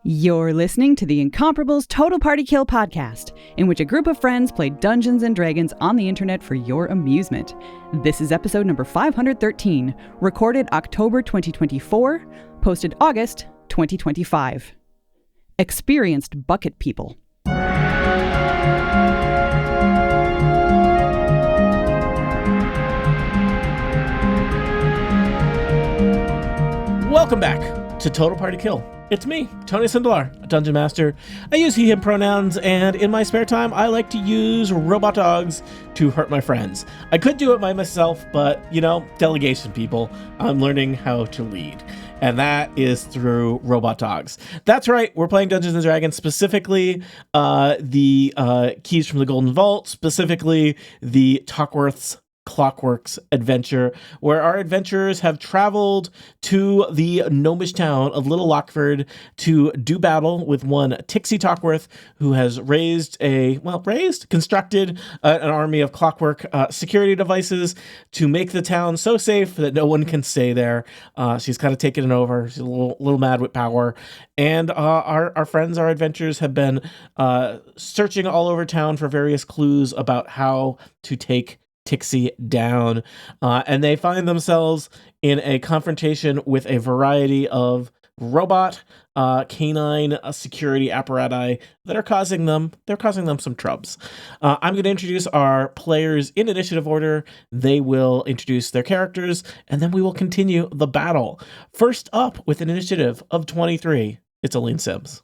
You're listening to the Incomparables Total Party Kill podcast, in which a group of friends play Dungeons & Dragons on the internet for your amusement. This is episode number 513, recorded October 2024, posted August 2025. Experienced Bucket People. Welcome back to Total Party Kill. It's me, Tony Sindelar, a Dungeon Master. I use he, him pronouns, and in my spare time, I like to use robot dogs to hurt my friends. I could do it by myself, but, delegation, people. I'm learning how to lead. And that is through robot dogs. That's right, we're playing Dungeons & Dragons, specifically the Keys from the Golden Vault, specifically the Talkworth's Clockworks adventure, where our adventurers have traveled to the gnomish town of Little Lockford to do battle with one Tixie Talkworth, who has constructed an army of clockwork security devices to make the town so safe that no one can stay there. She's kind of taken it over. She's a little mad with power. And our friends, our adventurers, have been searching all over town for various clues about how to take Tixie down, and they find themselves in a confrontation with a variety of robot canine security apparati that are causing them some troubles. I'm going to introduce our players in initiative order. They will introduce their characters, and then we will continue the battle. First up with an initiative of 23, it's Aline Sims.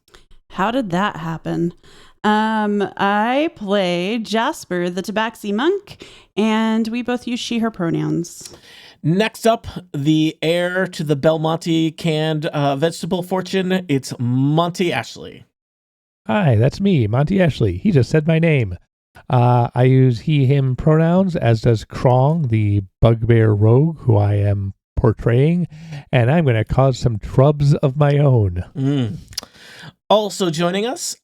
How did that happen? I play Jasper, the Tabaxi monk, and we both use she, her pronouns. Next up, the heir to the Belmonte canned vegetable fortune, it's Monty Ashley. Hi, that's me, Monty Ashley. He just said my name. I use he, him pronouns, as does Krong, the bugbear rogue who I am portraying, and I'm going to cause some trubs of my own. Also joining us,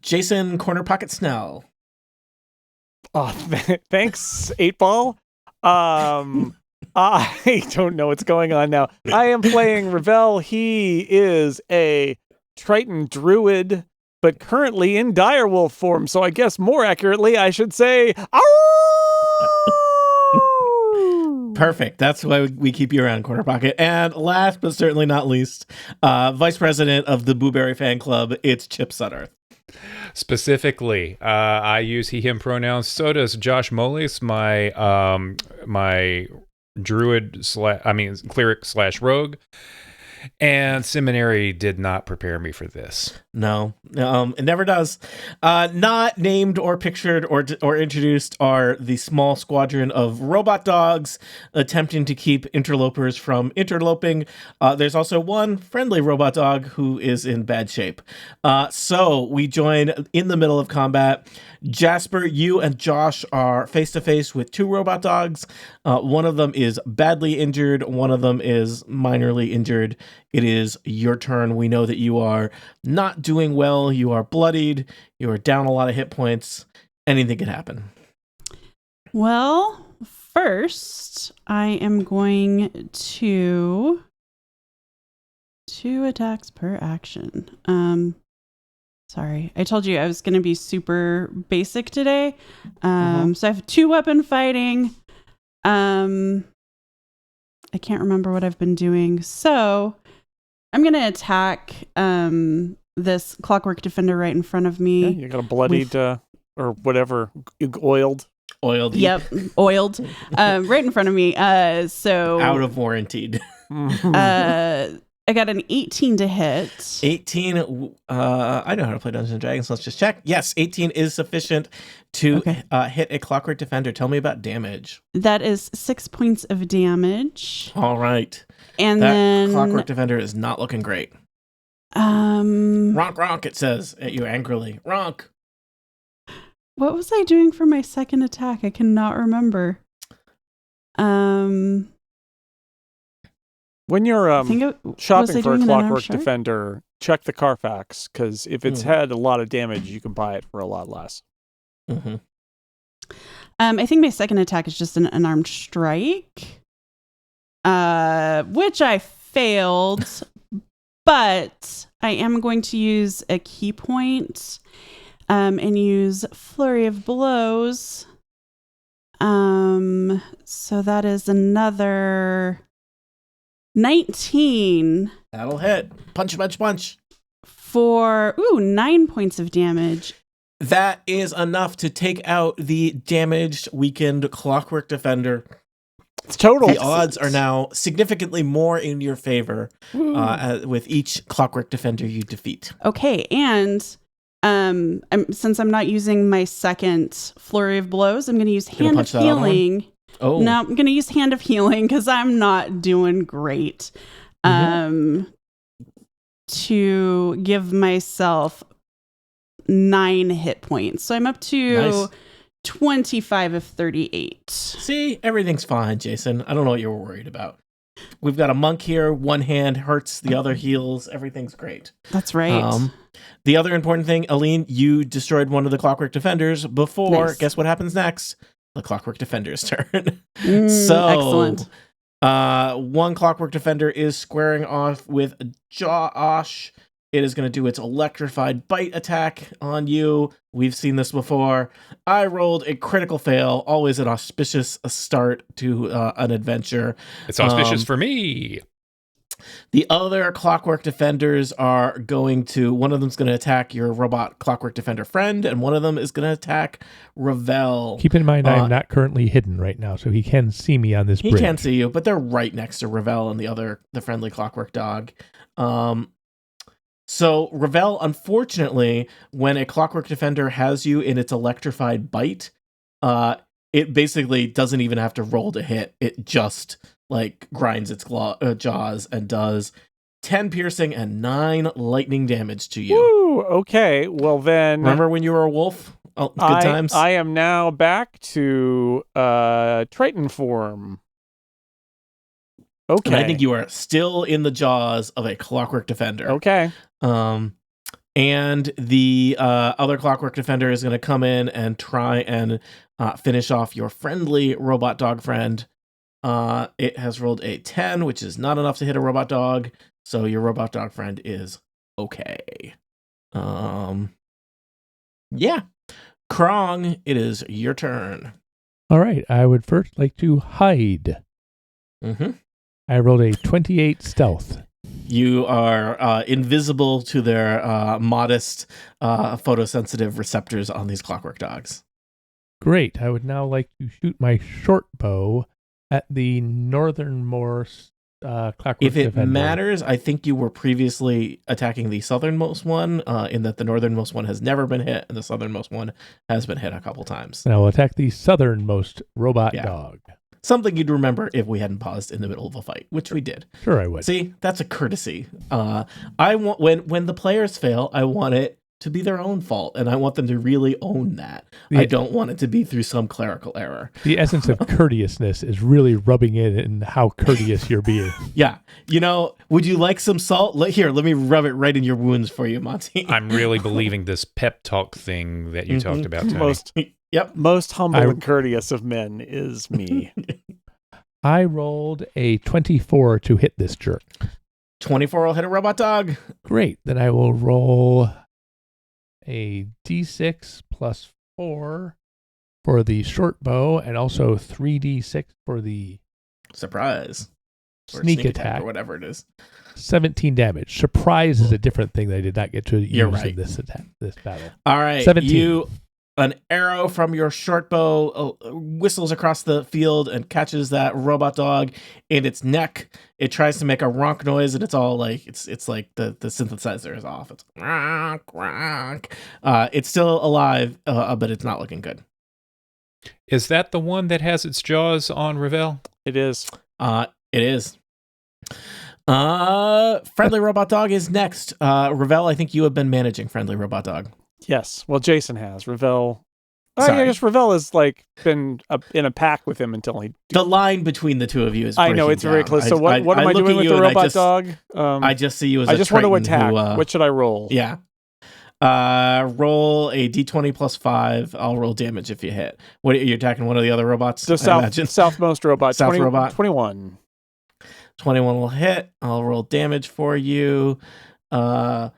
Jason Corner Pocket Snell. Oh, thanks, 8-Ball. I don't know what's going on now. I am playing Revelle. He is a Triton druid, but currently in direwolf form. So I guess more accurately, I should say, Perfect. That's why we keep you around, Corner Pocket. And last but certainly not least, Vice President of the Booberry Fan Club, it's Chip Suddarth. Specifically, I use he, him pronouns. So does Josh Molis, my cleric / rogue. And seminary did not prepare me for this. No, it never does. Not named or pictured or introduced are the small squadron of robot dogs attempting to keep interlopers from interloping. There's also one friendly robot dog who is in bad shape. So we join in the middle of combat. Jasper, you and Josh are face-to-face with two robot dogs. One of them is badly injured. One of them is minorly injured. It is your turn. We know that you are not doing well. You are bloodied. You are down a lot of hit points. Anything could happen. Well, first, I am going to 2 attacks per action. Sorry, I told you I was going to be super basic today. So I have 2 weapon fighting. I can't remember what I've been doing. So I'm going to attack this clockwork defender right in front of me. Yeah, you got a bloodied or whatever, oiled. Yep, oiled. Right in front of me. So out of warranted. I got an 18 to hit. 18. I know how to play Dungeons & Dragons. Let's just check. Yes, 18 is sufficient to hit a clockwork defender. Tell me about damage. That is 6 points of damage. All right. And that clockwork defender is not looking great. Ronk, it says at you angrily. Ronk. What was I doing for my second attack? I cannot remember. When you're shopping for a clockwork defender, check the Carfax, because if it's had a lot of damage, you can buy it for a lot less. I think my second attack is just an unarmed strike, which I failed, but I am going to use a key point and use Flurry of Blows. So that is another 19. That'll hit. Punch, punch, punch. For 9 points of damage. That is enough to take out the damaged, weakened Clockwork Defender. It's total. The odds are now significantly more in your favor with each Clockwork Defender you defeat. Okay, and since I'm not using my second Flurry of Blows, I'm going to use Hand of Healing. Oh. No, I'm going to use Hand of Healing because I'm not doing great. To give myself 9 hit points. So I'm up to 25 of 38. See, everything's fine, Jason. I don't know what you're worried about. We've got a monk here. One hand hurts, the other heals. Everything's great. That's right. The other important thing, Aline, you destroyed one of the Clockwork Defenders before. Nice. Guess what happens next? The Clockwork Defender's turn. Excellent. One Clockwork Defender is squaring off with Josh. It is going to do its electrified bite attack on you. We've seen this before. I rolled a critical fail. Always an auspicious start to an adventure. It's auspicious for me. The other Clockwork Defenders are going to... One of them is going to attack your robot Clockwork Defender friend, and one of them is going to attack Revelle. Keep in mind, I'm not currently hidden right now, so he can see me on this bridge. He can't see you, but they're right next to Revelle and the friendly Clockwork dog. So Revelle, unfortunately, when a Clockwork Defender has you in its electrified bite, it basically doesn't even have to roll to hit. It just grinds its jaws and does 10 piercing and 9 lightning damage to you. Woo, okay. Well then, remember when you were a wolf? Oh, good times. I am now back to Triton form. Okay. And I think you are still in the jaws of a Clockwork Defender. Okay. And the other Clockwork Defender is going to come in and try and finish off your friendly robot dog friend. It has rolled a 10, which is not enough to hit a robot dog. So your robot dog friend is okay. Yeah. Krong, it is your turn. All right. I would first like to hide. Mm-hmm. I rolled a 28 stealth. You are invisible to their modest photosensitive receptors on these Clockwork dogs. Great. I would now like to shoot my short bow at the northernmost Clockwork If it Defender. matters, I think you were previously attacking the southernmost one, in that the northernmost one has never been hit, and the southernmost one has been hit a couple times. And I will attack the southernmost robot dog. Something you'd remember if we hadn't paused in the middle of a fight, which we did. Sure, I would. See, that's a courtesy. I want when the players fail, I want it to be their own fault, and I want them to really own that. I don't want it to be through some clerical error. The essence of courteousness is really rubbing in how courteous you're being. Yeah. Would you like some salt? Let me rub it right in your wounds for you, Monty. I'm really believing this pep talk thing that you talked about, Tony. Most humble and courteous of men is me. I rolled a 24 to hit this jerk. 24 will hit a robot dog. Great. Then I will roll a d6 plus 4 for the short bow, and also 3d6 for the surprise sneak attack or whatever it is. 17 damage. Surprise is a different thing that I did not get to use in this battle. All right, 17. An arrow from your short bow whistles across the field and catches that robot dog in its neck. It tries to make a ronk noise, and it's all like it's like the synthesizer is off. It's ronk, ronk. It's still alive, but it's not looking good. Is that the one that has its jaws on Revelle? It is. It is. Friendly robot dog is next. Revelle, I think you have been managing friendly robot dog. Yes. Well, Jason has. Revelle. I guess Revelle has been in a pack with him until he. The line betwin the two of you is. I know it's down. very close. So what am I doing with the robot dog? I just see you as. I just want to attack. Who, what should I roll? Yeah. Roll a d20 plus 5. I'll roll damage if you hit. What are you attacking? One of the other robots? The southmost robot. South robot. 21. 21 will hit. I'll roll damage for you. 11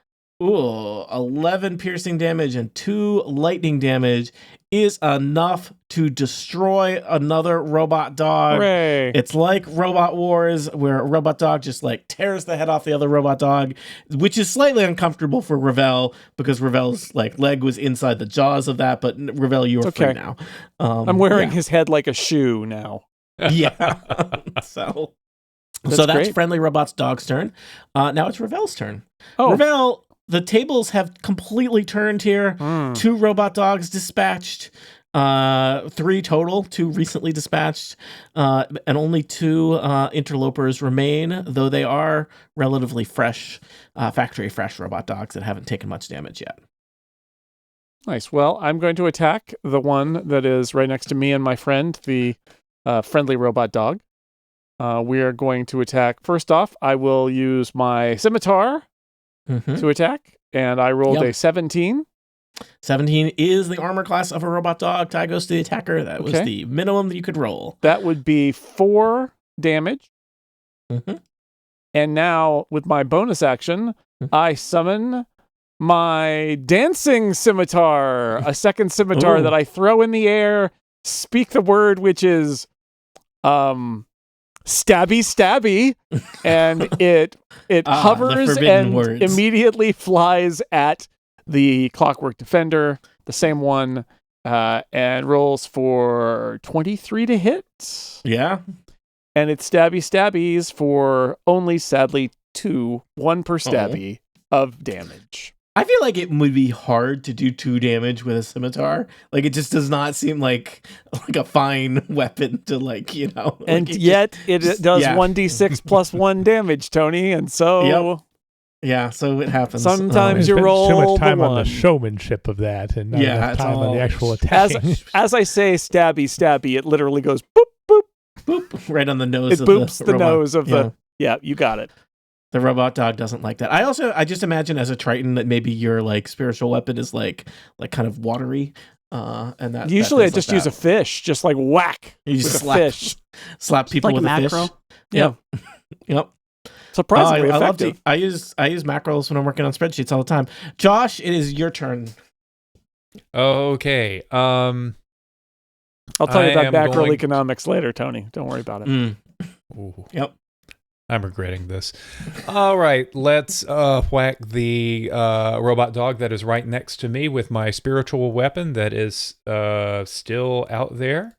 piercing damage and 2 lightning damage is enough to destroy another robot dog. Hooray. It's like Robot Wars, where a robot dog just like tears the head off the other robot dog, which is slightly uncomfortable for Revelle because Revelle's like leg was inside the jaws of that. But Revelle, you are free now. I'm wearing his head like a shoe now. Yeah. So that's great. Friendly Robot's dog's turn. Now it's Revelle's turn. Oh. Revelle, the tables have completely turned here. 2 robot dogs dispatched. 3 total, 2 recently dispatched, and only 2 interlopers remain, though they are relatively fresh, factory fresh robot dogs that haven't taken much damage yet. Nice. Well, I'm going to attack the one that is right next to me and my friend, the friendly robot dog. We are going to attack. First off, I will use my scimitar to attack, and I rolled a 17. 17 is the armor class of a robot dog. Tie goes to the attacker. That was the minimum that you could roll. That would be 4 damage. And now, with my bonus action, I summon my dancing scimitar, a second scimitar that I throw in the air, speak the word, which is stabby stabby, and it hovers and immediately flies at the Clockwork Defender, the same one, and rolls for 23 to hit. Yeah. And it's stabby stabbies for only, sadly, 1 per stabby of damage. I feel like it would be hard to do 2 damage with a scimitar. Like, it just does not seem like a fine weapon to, like, you know. Like and yet, it does 1d6 plus 1 damage, Tony. And so... Yeah, so it happens. Sometimes you roll so much time the on the one. showmanship of that, and not enough time on the actual attack. As I say, stabby, stabby, it literally goes boop, boop, boop, right on the nose. It boops the nose of the. Yeah, you got it. The robot dog doesn't like that. I just imagine as a Triton that maybe your like spiritual weapon is like kind of watery. And that usually that I just use a fish, just like whack. You just slap people like with mackerel. a fish. Yep. Surprisingly effective. I use macros when I'm working on spreadsheets all the time. Josh, it is your turn. Okay. I'll tell you about macro economics later, Tony. Don't worry about it. Ooh. Yep. I'm regretting this. All right, let's whack the robot dog that is right next to me with my spiritual weapon that is still out there.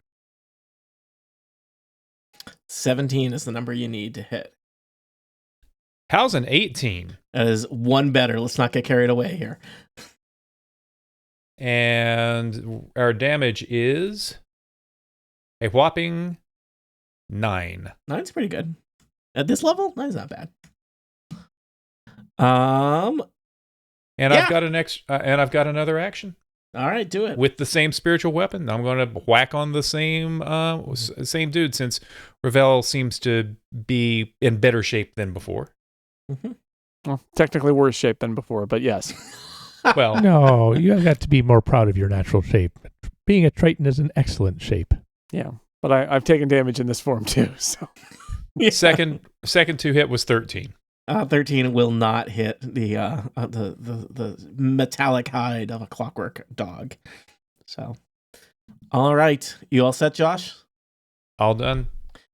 17 is the number you need to hit. How's an 18? That is 1 better. Let's not get carried away here. And our damage is a whopping 9. 9's pretty good. At this level, 9's not bad. And I've got I've got another action. All right, do it. With the same spiritual weapon. I'm going to whack on the same dude, since Revelle seems to be in better shape than before. Well, technically worse shape than before, but yes. Well, no, you have got to be more proud of your natural shape. Being a Triton is an excellent shape. Yeah, but I've taken damage in this form too. So second to hit was 13. 13 will not hit the metallic hide of a clockwork dog. So, all right, you all set, Josh? All done.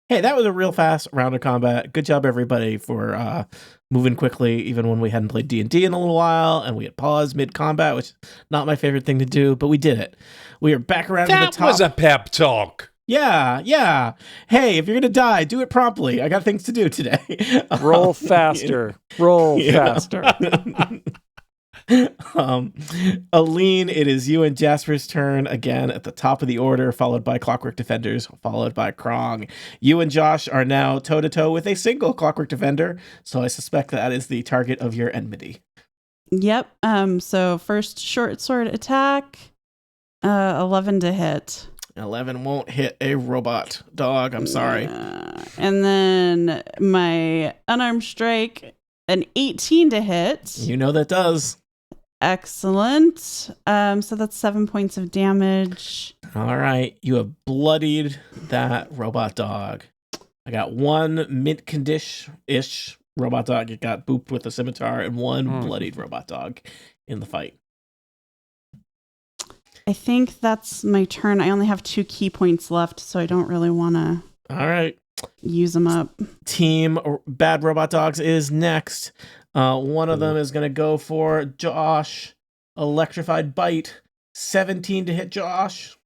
Hey, that was a real fast round of combat. Good job, everybody, for moving quickly, even when we hadn't played D&D in a little while, and we had paused mid-combat, which is not my favorite thing to do, but we did it. We are back around to the top. That was a pep talk. Yeah. Hey, if you're going to die, do it promptly. I got things to do today. Roll faster. Roll faster. Aline, it is you and Jasper's turn again at the top of the order, followed by Clockwork Defenders, followed by Krong. You and Josh are now toe-to-toe with a single Clockwork Defender, so I suspect that is the target of your enmity. Yep. So first short sword attack, 11 to hit. 11 won't hit a robot dog. I'm sorry. And then my unarmed strike, an 18 to hit. You know that does. Excellent. So that's 7 points of damage. All right. You have bloodied that robot dog. I got one mint condition-ish robot dog that got booped with a scimitar and one bloodied robot dog in the fight. I think that's my turn. I only have 2 key points left, so I don't really want to All right. use them up. Team Bad Robot Dogs is next. One of them is going to go for Josh. Electrified Bite. 17 to hit Josh.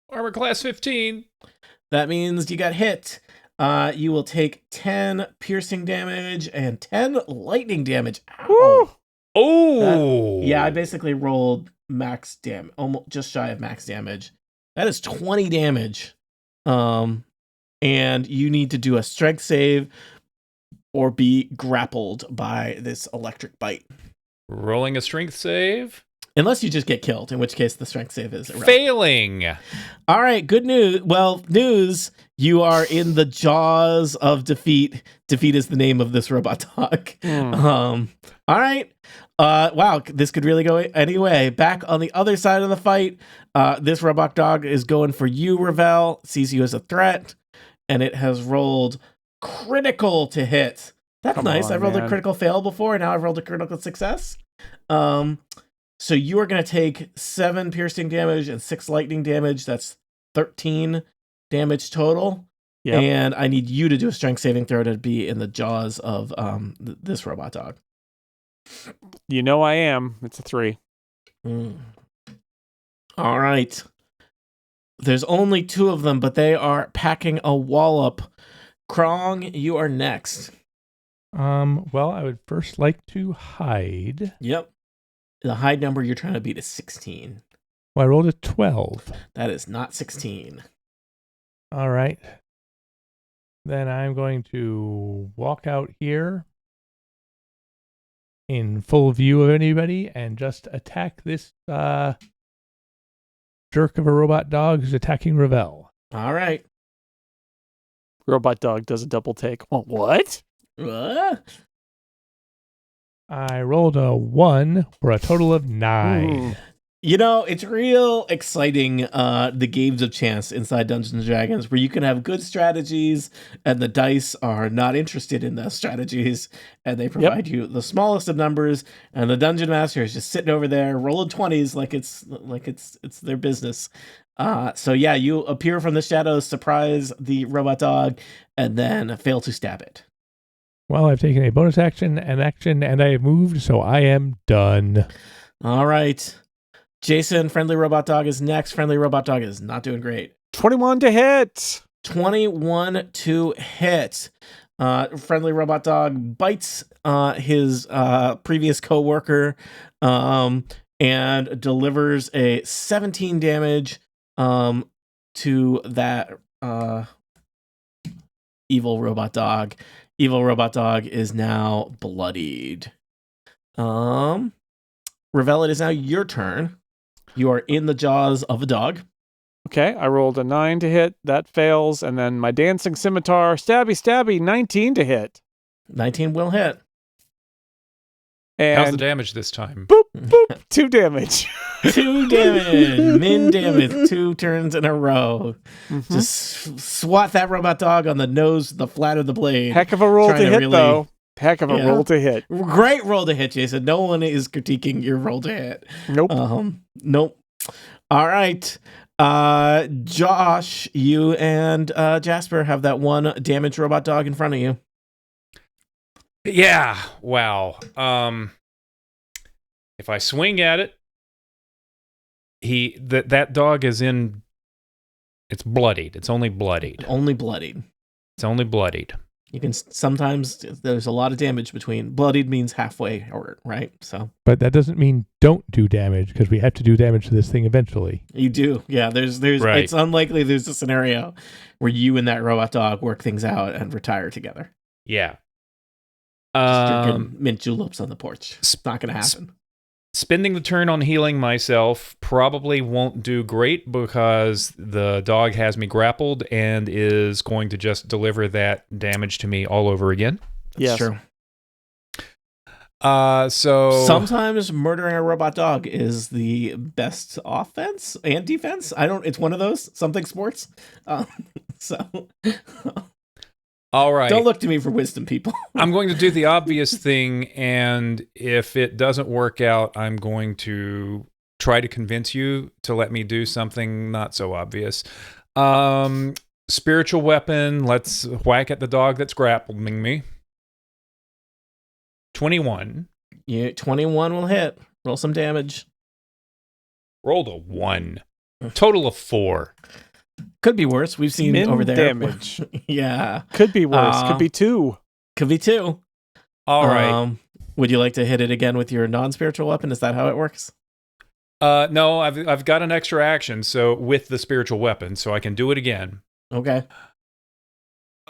Armor class 15. That means you got hit. You will take 10 piercing damage and 10 lightning damage. Ow. Oh! I basically rolled max damage, almost just shy of max damage. That is 20 damage. And you need to do a strength save or be grappled by this electric bite. Rolling a strength save. Unless you just get killed, in which case the strength save is irrelevant. Failing. All right, good news. Well, news, you are in the jaws of defeat. Defeat is the name of this robot dog. All right. Wow, this could really go any way. Back on the other side of the fight, this robot dog is going for you, Revelle. Sees you as a threat, and it has rolled critical to hit. That's nice. I rolled a critical fail before, and now I've rolled a critical success. So you are going to take 7 piercing damage and 6 lightning damage. That's 13 damage total. Yep. And I need you to do a strength saving throw to be in the jaws of this robot dog. You know I am. It's a 3. All right. There's only 2 of them, but they are packing a wallop. Krong, you are next. Well, I would first like to hide. Yep. The hide number you're trying to beat is 16. Well, I rolled a 12. That is not 16. All right. Then I'm going to walk out here in full view of anybody and just attack this jerk of a robot dog who's attacking Revelle. All right. Robot dog does a double take. Oh, what? I rolled a 1 for a total of 9. Ooh. You know, it's real exciting, the games of chance inside Dungeons & Dragons, where you can have good strategies and the dice are not interested in those strategies, and they provide you the smallest of numbers, and the Dungeon Master is just sitting over there rolling 20s like it's their business. So yeah, you appear from the shadows, surprise the robot dog, and then fail to stab it. Well, I've taken a bonus action, and I have moved, so I am done. All right. Jason, Friendly Robot Dog is next. Friendly Robot Dog is not doing great. 21 to hit. 21 to hit. Friendly Robot Dog bites his previous coworker and delivers a 17 damage to that evil robot dog. Evil robot dog is now bloodied. Revelle, it is now your turn. You are in the jaws of a dog. Okay, I rolled a 9 to hit. That fails. And then my dancing scimitar, stabby, 19 to hit. 19 will hit. And how's the damage this time? Boop, 2 damage. 2 damage. Min damage. 2 turns in a row. Mm-hmm. Just swat that robot dog on the nose, the flat of the blade. Heck of a roll to hit, though. Heck of a roll to hit. Great roll to hit, Jason. No one is critiquing your roll to hit. Nope. Nope. All right. Josh, you and Jasper have that one damaged robot dog in front of you. Yeah. Wow. If I swing at it, that dog is in. It's bloodied. It's only bloodied. Only bloodied. It's only bloodied. You can sometimes there's a lot of damage between bloodied means halfway hurt, right? So, but that doesn't mean don't do damage because we have to do damage to this thing eventually. You do, yeah. There's right. It's unlikely there's a scenario where you and that robot dog work things out and retire together. Yeah. Just drinking mint juleps on the porch. It's not going to happen. Spending the turn on healing myself probably won't do great because the dog has me grappled and is going to just deliver that damage to me all over again. That's true. So sometimes murdering a robot dog is the best offense and defense. It's one of those, something sports. So All right. Don't look to me for wisdom, people. I'm going to do the obvious thing, and if it doesn't work out, I'm going to try to convince you to let me do something not so obvious. Spiritual weapon. Let's whack at the dog that's grappling me. 21. Yeah, 21 will hit. Roll some damage. Rolled a 1. Total of 4. Could be worse. We've seen Min over there. damage. Yeah. Could be worse. Could be 2. Could be 2. All right. Would you like to hit it again with your non-spiritual weapon? Is that how it works? No, I've got an extra action, so with the spiritual weapon, so I can do it again. Okay.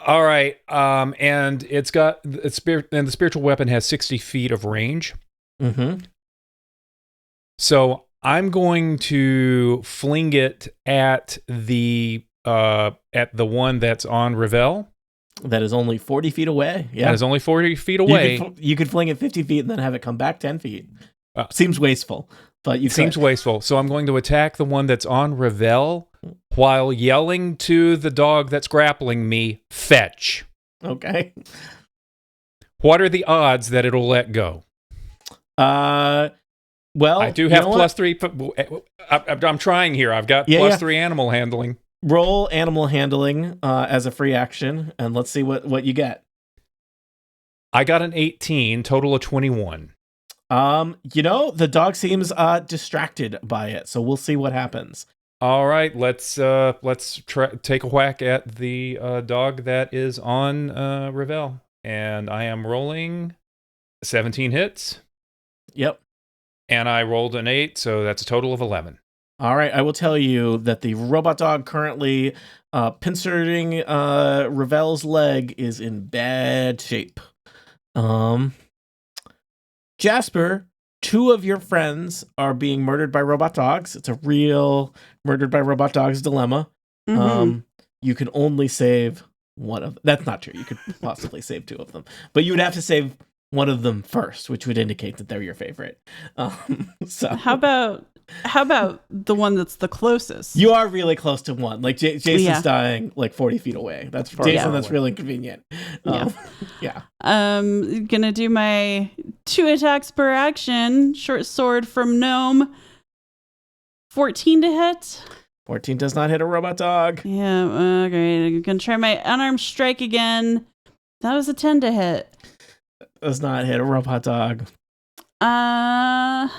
All right. And the spiritual weapon has 60 feet of range. Mm-hmm. So I'm going to fling it at the one that's on Revelle. That is only 40 feet away. Yeah. That is only 40 feet away. You could fling it 50 feet and then have it come back 10 feet. Seems wasteful, but you Seems wasteful. So I'm going to attack the one that's on Revelle while yelling to the dog that's grappling me, fetch. Okay. What are the odds that it'll let go? Well, I do have +3. I'm trying here. I've got +3 animal handling. Roll animal handling as a free action, and let's see what you get. I got an 18, total of 21. The dog seems distracted by it, so we'll see what happens. All right, let's take a whack at the dog that is on Revelle, and I am rolling 17 hits. Yep. And I rolled an 8, so that's a total of 11. All right, I will tell you that the robot dog currently pincerting Revelle's leg is in bad shape. Jasper, 2 of your friends are being murdered by robot dogs. It's a real murdered by robot dogs dilemma. Mm-hmm. You can only save one of them. That's not true. You could possibly save 2 of them, but you would have to save one of them first, which would indicate that they're your favorite. So How about the one that's the closest? you are really close to one. Like Jason's dying like 40 feet away. That's Jason. That's really convenient. Yeah. Gonna do my 2 attacks per action. Short sword from Gnome. 14 to hit. 14 does not hit a robot dog. Yeah, okay. I'm gonna try my unarmed strike again. That was a 10 to hit. Does not hit a robot dog. I'm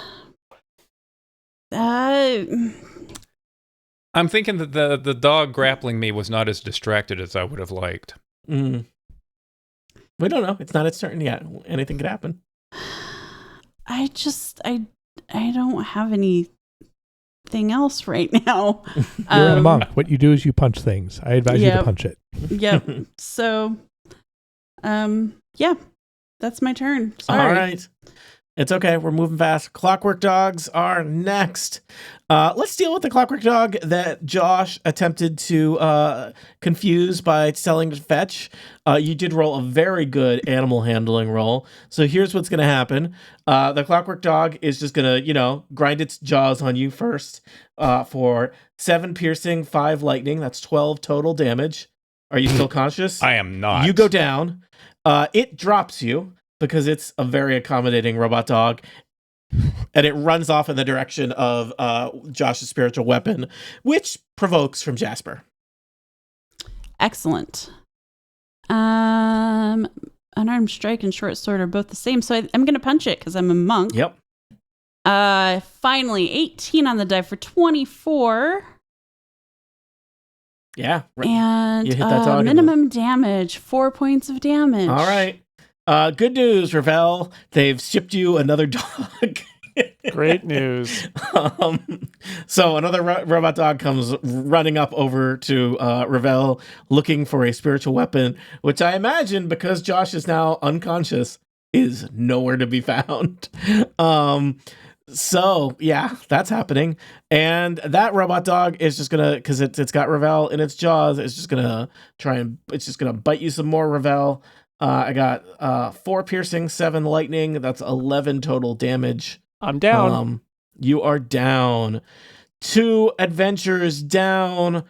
thinking that the dog grappling me was not as distracted as I would have liked. We don't know. It's not its turn yet. Anything could happen. I don't have anything else right now. You're a monk. What you do is you punch things. I advise you to punch it. Yep. So, yeah, that's my turn. Sorry. All right. It's okay. We're moving fast. Clockwork dogs are next. Let's deal with the clockwork dog that Josh attempted to confuse by telling to fetch. You did roll a very good animal handling roll. So here's what's going to happen. The clockwork dog is just going to, grind its jaws on you first for 7 piercing, 5 lightning. That's 12 total damage. Are you still conscious? I am not. You go down. It drops you, because it's a very accommodating robot dog, and it runs off in the direction of Josh's spiritual weapon, which provokes from Jasper. Excellent. Unarmed strike and short sword are both the same, so I'm going to punch it because I'm a monk. Yep. Finally, 18 on the die for 24. Yeah. Right. And you hit that dog minimum damage, 4 points of damage. All right. Good news, Revelle. They've shipped you another dog. Great news. So another robot dog comes running up over to Revelle, looking for a spiritual weapon, which I imagine, because Josh is now unconscious, is nowhere to be found. So yeah, that's happening. And that robot dog is just gonna, because it's got Revelle in its jaws, it's just gonna bite you some more, Revelle. I got 4 piercing, 7 lightning. That's 11 total damage. I'm down. You are down. 2 adventurers down.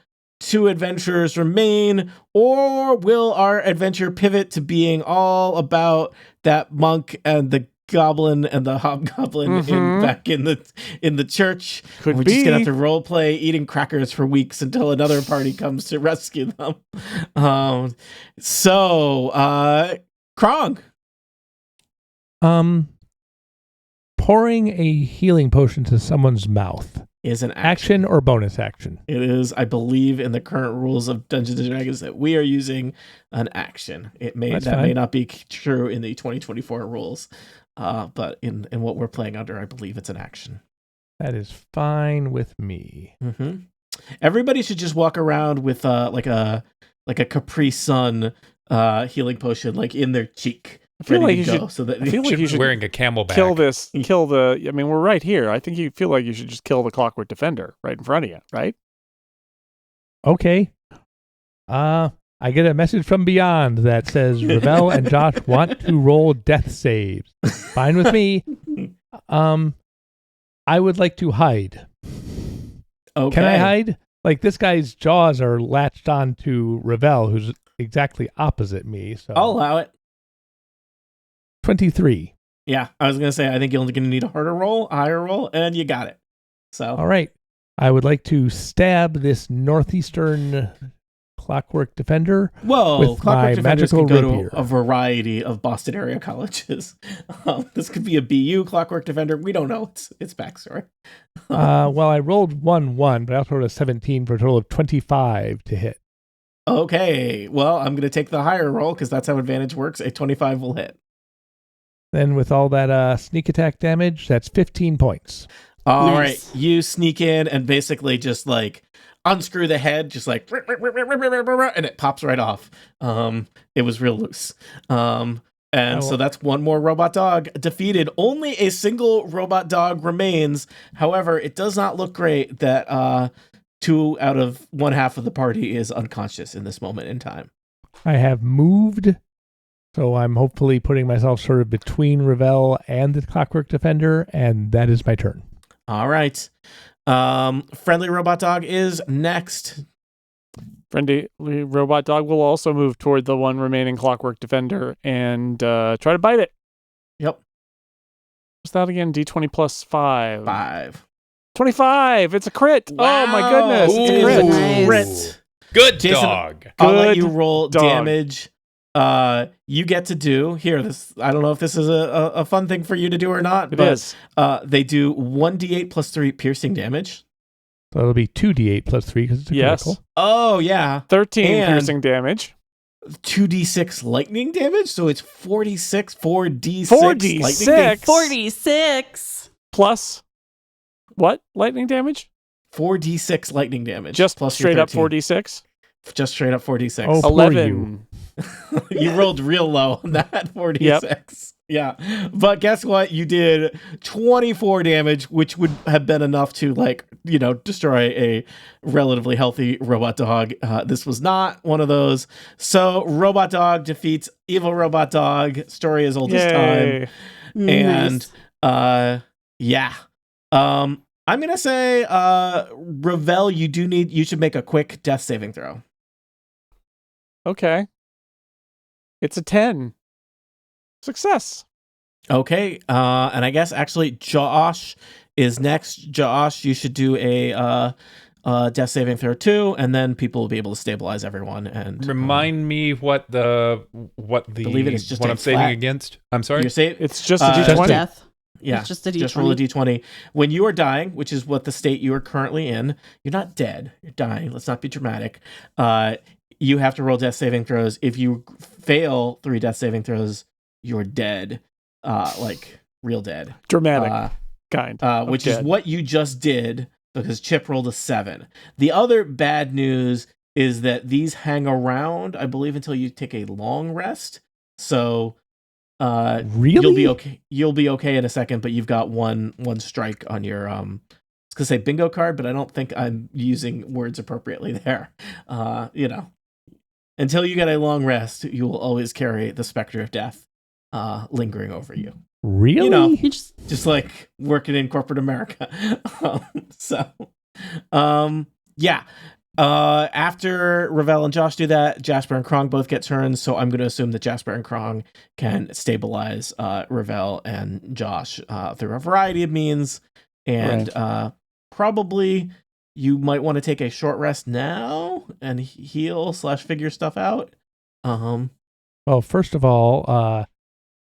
2 adventures remain, or will our adventure pivot to being all about that monk and the goblin and the hobgoblin back in the church? Could We're be. just gonna have to role play eating crackers for weeks until another party comes to rescue them. Krong. Pouring a healing potion to someone's mouth Is an action or bonus action? It is, I believe, in the current rules of Dungeons and Dragons that we are using an action. May not be true in the 2024 rules, but in what we're playing under, I believe it's an action. That is fine with me. Mm-hmm. Everybody should just walk around with like a Capri Sun healing potion like in their cheek. I feel like you should wearing a camelback. I mean, we're right here. I think you feel like you should just kill the Clockwork Defender right in front of you, right? Okay. I get a message from beyond that says Revelle and Josh want to roll death saves. Fine with me. I would like to hide. Okay. Can I hide? Like, this guy's jaws are latched on to Revelle, who's exactly opposite me. So I'll allow it. 23. Yeah, I was going to say, I think you're only going to need a higher roll, and you got it. So, all right. I would like to stab this northeastern Clockwork Defender with Clockwork my Defenders magical can go rapier. to a variety of Boston area colleges. This could be a BU Clockwork Defender. We don't know its backstory. Well, I rolled 1-1, but I also rolled a 17 for a total of 25 to hit. Okay, well, I'm going to take the higher roll because that's how advantage works. A 25 will hit. Then with all that sneak attack damage, that's 15 points. All Nice. right, you sneak in and basically just like unscrew the head, just like, and it pops right off. It was real loose. So that's one more robot dog defeated. Only a single robot dog remains. However, it does not look great that 2 out of 1/2 of the party is unconscious in this moment in time. I have moved, so I'm hopefully putting myself sort of between Revelle and the Clockwork Defender, and that is my turn. All right. Friendly robot dog is next. Friendly robot dog will also move toward the one remaining Clockwork Defender and try to bite it. Yep. What's that again? D20 plus 5. 5. 25. It's a crit. Wow. Oh my goodness. It's a It crit. is Nice. crit. Good Jason, dog. I'll let Good you roll dog. damage. You get to do here. I don't know if this is a fun thing for you to do or not. It but, is. They do 1d8 plus 3 piercing damage. So it'll be 2d8 plus 3 because it's a Yes. critical. Oh yeah, 13 And- piercing damage. 2d6 lightning damage. So it's 4d6 lightning 4d6? damage. 46. Plus what? Lightning damage? 4d6 lightning damage. Just plus your straight up 13. 4d6? Just straight up 4d6. Oh, poor 11. You rolled real low on that 46. Yeah. But guess what? You did 24 damage, which would have been enough to, destroy a relatively healthy robot dog. This was not one of those. So, robot dog defeats evil robot dog. Story as old as time. Nice. And, yeah. I'm going to say, Revelle, you should make a quick death saving throw. Okay. It's a 10. Success. Okay, and I guess actually Josh is next. Josh, you should do a death saving throw too, and then people will be able to stabilize everyone. And Remind me what believe it is just what a I'm saving flat- against. I'm sorry. you're safe. It's just a Just D20. Death. Yeah, It's just a D20. just roll a d20. When you are dying, which is what the state you are currently in, you're not dead. You're dying. Let's not be dramatic. You have to roll death saving throws. If you fail 3 death saving throws, you're dead. Real dead. Dramatic kind. Which is dead. what you just did because Chip rolled a 7. The other bad news is that these hang around, I believe, until you take a long rest. So Really? you'll be okay. You'll be okay in a second, but you've got one strike on your I was gonna say bingo card, but I don't think I'm using words appropriately there. Until you get a long rest, you will always carry the specter of death lingering over you. Really? You know, You just like working in corporate America. Yeah. After Revelle and Josh do that, Jasper and Krong both get turns, so I'm going to assume that Jasper and Krong can stabilize Revelle and Josh through a variety of means, and probably you might want to take a short rest now and heal / figure stuff out. Well, first of all,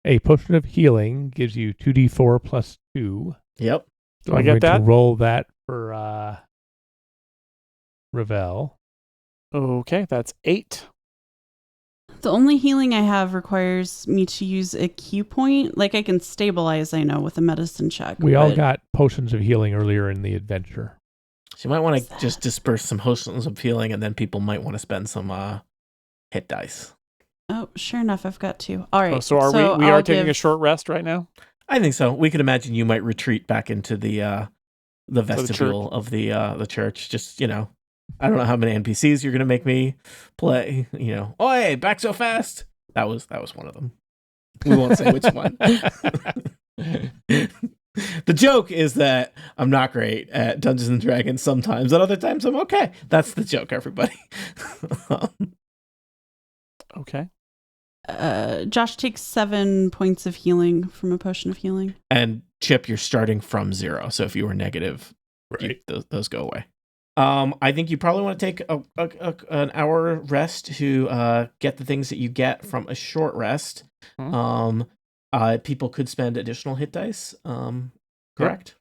a potion of healing gives you 2d4 plus 2. Yep. So Do I I'm get going that? to roll that for Revelle. Okay, that's 8. The only healing I have requires me to use a key point. Like I can stabilize, I know, with a medicine check. We all but- got potions of healing earlier in the adventure. So you might want to just disperse some potions of healing, and then people might want to spend some hit dice. Oh, sure enough, I've got 2. All right. Oh, so are we I'll are taking give- a short rest right now? I think so. We could imagine you might retreat back into the vestibule of the church. Just, I don't know how many NPCs you're going to make me play. Oh, hey, back so fast. That was one of them. We won't say which one. The joke is that I'm not great at Dungeons and Dragons sometimes, and other times I'm okay. That's the joke, everybody. Okay. Josh takes 7 points of healing from a potion of healing. And Chip, you're starting from 0. So if you were negative, Right. those go away. I think you probably want to take an hour rest to get the things that you get from a short rest. People could spend additional hit dice. Correct?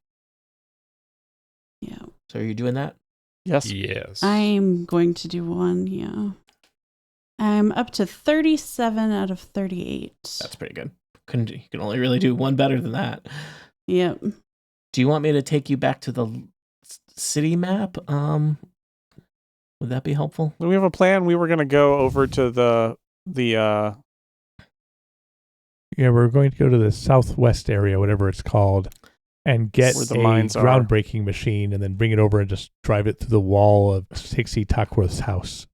Yeah. So are you doing that? Yes. Yes. I'm going to do 1, yeah. I'm up to 37 out of 38. That's pretty good. You can only really do one better than that. Yep. Do you want me to take you back to the city map? Would that be helpful? We have a plan. We were going to go over to the Yeah, we're going to go to the southwest area, whatever it's called, and get Where a the mines are. groundbreaking machine and then bring it over and just drive it through the wall of Tixie Tuckworth's house.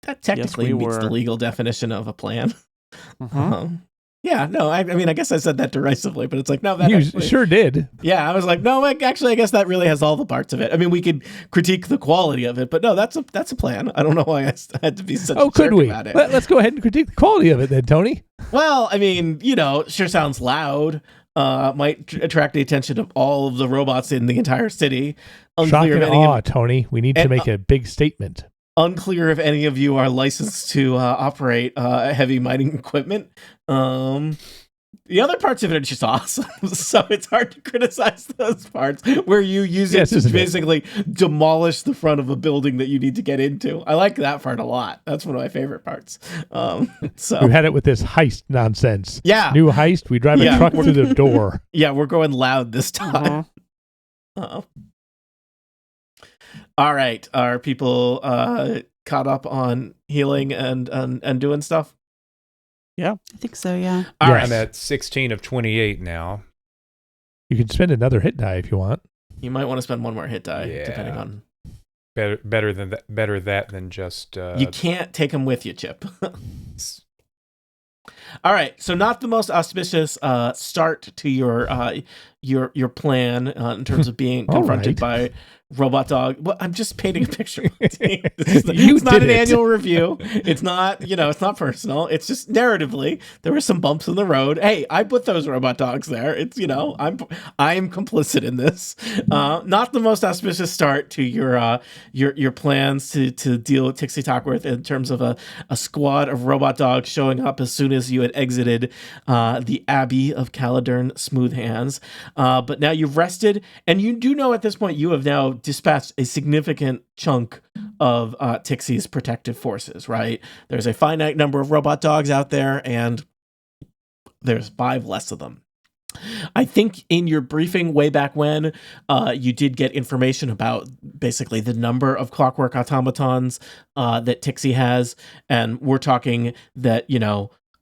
That technically we meets the were. legal definition of a plan. Mhm. Yeah, no, I mean, I guess I said that derisively, but it's like, no, that You actually, sure did. yeah, I was like, no, actually, I guess that really has all the parts of it. I mean, we could critique the quality of it, but no, that's a plan. I don't know why I had to be such a Could jerk we? about it. Let's go ahead and critique the quality of it then, Tony. Well, I mean, sure sounds loud. Might attract the attention of all of the robots in the entire city. Shock Unclear and if any awe, of, Tony. We need to and, make a big statement. unclear if any of you are licensed to operate heavy mining equipment. The other parts of it are just awesome, so it's hard to criticize those parts where you use it to basically demolish the front of a building that you need to get into. I like that part a lot. That's one of my favorite parts. So You had it with this heist nonsense. yeah, New heist, we drive a Yeah. truck through the door. yeah, we're going loud this time. Uh-oh. All right, are people caught up on healing and doing stuff? I think so, yeah. All Yes. right. I'm at 16 of 28 now. You can spend another hit die if you want. You might want to spend one more hit die, Yeah. depending on. Better that than just. You can't take them with you, Chip. All right, so not the most auspicious start to your plan in terms of being All confronted right. by Robot Dog. Well, I'm just painting a picture. You It's not did an it. annual review. It's not, it's not personal. It's just narratively there were some bumps in the road. Hey, I put those robot dogs there. It's I'm complicit in this. Not the most auspicious start to your plans to deal with Tixie Tuckworth in terms of a squad of robot dogs showing up as soon as you had exited the Abbey of Caladern Smooth Hands. But now you've rested, and you do know at this point you have now dispatched a significant chunk of Tixie's protective forces, right? There's a finite number of robot dogs out there, and there's 5 less of them. I think in your briefing way back when, you did get information about basically the number of clockwork automatons that Tixie has, and we're talking that,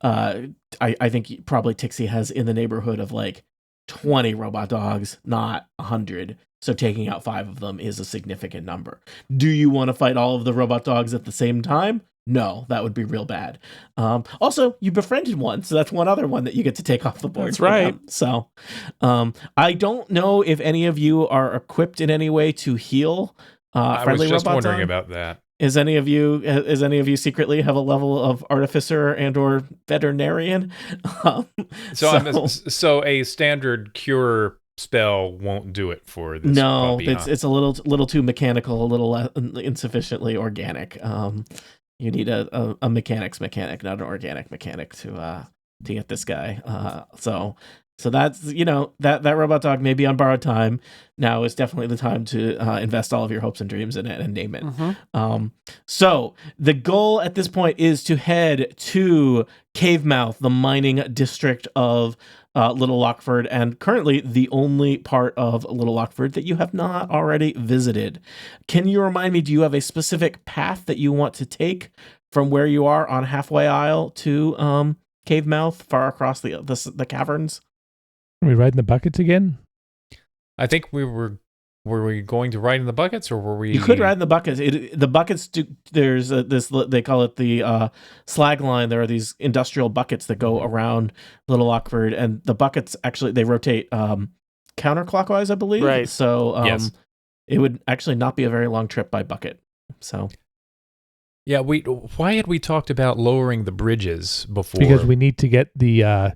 I think probably Tixie has in the neighborhood of like 20 robot dogs, not 100. So taking out 5 of them is a significant number. Do you want to fight all of the robot dogs at the same time? No, that would be real bad. Also, you befriended one, so that's one other one that you get to take off the board. That's right. So I don't know if any of you are equipped in any way to heal I was friendly just robot wondering dog? about that. Is any of you secretly have a level of artificer and or veterinarian? Um, So a standard cure spell won't do it for this no, puppy, huh? it's a little too mechanical, a little insufficiently organic. You need a mechanics mechanic, not an organic mechanic to get this guy. So that's that robot dog may be on borrowed time. Now is definitely the time to invest all of your hopes and dreams in it and name it. So the goal at this point is to head to Cave Mouth, the mining district of Little Lockford, and currently the only part of Little Lockford that you have not already visited. Can you remind me, do you have a specific path that you want to take from where you are on Halfway Isle to Cave Mouth, far across the caverns? Are we riding the buckets again? I think were we going to ride in the buckets, or were we? You could ride in the buckets. The buckets there's this, they call it the slag line. There are these industrial buckets that go around Little Lockford, and the buckets actually they rotate counterclockwise, I believe. Right. So Yes. it would actually not be a very long trip by bucket. So Yeah, why had we talked about lowering the bridges before? Because we need to get the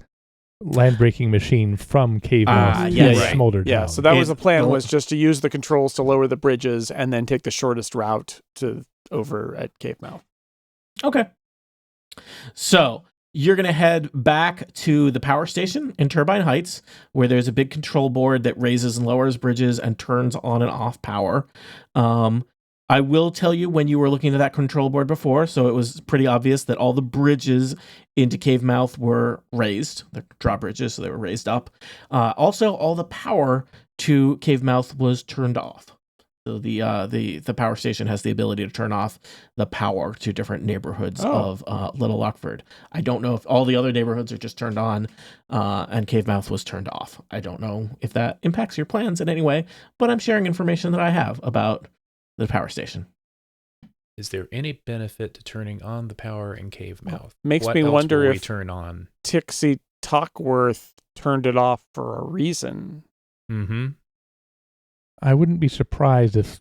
land breaking machine from Cave Mouth yeah, to right. Smolder Yeah, Town. so that was the plan, Well- was just to use the controls to lower the bridges and then take the shortest route to over at Cave Mouth. okay. So you're going to head back to the power station in Turbine Heights, where there's a big control board that raises and lowers bridges and turns on and off power. I will tell you, when you were looking at that control board before, so it was pretty obvious that all the bridges into Cave Mouth were raised. They're drawbridges, so they were raised up. Also, all the power to Cave Mouth was turned off. So the power station has the ability to turn off the power to different neighborhoods of Little Lockford. I don't know if all the other neighborhoods are just turned on, and Cave Mouth was turned off. I don't know if that impacts your plans in any way, but I'm sharing information that I have about the power station. Is there any benefit to turning on the power in Cave Mouth? Makes What me else wonder will we if turn on. Tixie Talkworth turned it off for a reason. Mm-hmm. I wouldn't be surprised if